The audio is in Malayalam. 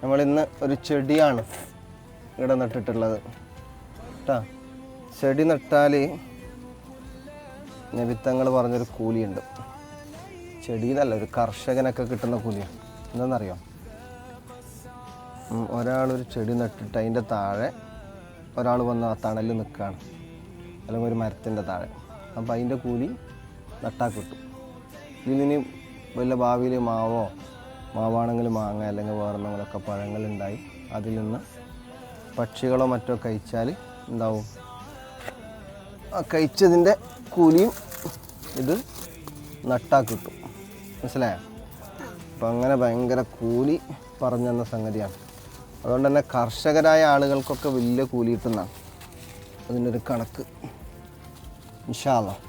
നമ്മളിന്ന് ഒരു ചെടിയാണ് ഇവിടെ നട്ടിട്ടുള്ളത് കേട്ടോ. ചെടി നട്ടാൽ നബിത്തങ്ങൾ പറഞ്ഞൊരു കൂലിയുണ്ട്. ചെടിയെന്നല്ല, ഒരു കർഷകനൊക്കെ കിട്ടുന്ന കൂലിയാണ്. എന്താണെന്നറിയോ? ഒരാളൊരു ചെടി നട്ടിട്ട് അതിൻ്റെ താഴെ ഒരാൾ വന്ന് ആ തണലിൽ നിൽക്കുകയാണ്, അല്ലെങ്കിൽ ഒരു മരത്തിൻ്റെ താഴെ. അപ്പോൾ അതിൻ്റെ കൂലി നട്ടാൽ കിട്ടും. ഇതിന് വല്ല ഭാവിയിൽ മാവാണെങ്കിൽ മാങ്ങ, അല്ലെങ്കിൽ വേറെ എന്തെങ്കിലുമൊക്കെ പഴങ്ങളുണ്ടായി അതിൽ നിന്ന് പക്ഷികളോ മറ്റോ കഴിച്ചാൽ ഉണ്ടാവും, ആ കഴിച്ചതിൻ്റെ കൂലിയും ഇത് നട്ടാൽ കിട്ടും. മനസ്സിലായോ? അപ്പം അങ്ങനെ ഭയങ്കര കൂലി പറഞ്ഞു തന്ന സംഗതിയാണ്. അതുകൊണ്ട് തന്നെ കർഷകരായ ആളുകൾക്കൊക്കെ വലിയ കൂലി കിട്ടുന്നതാണ് അതിൻ്റെ ഒരു കണക്ക്. ഇൻഷാ അല്ലാഹ്.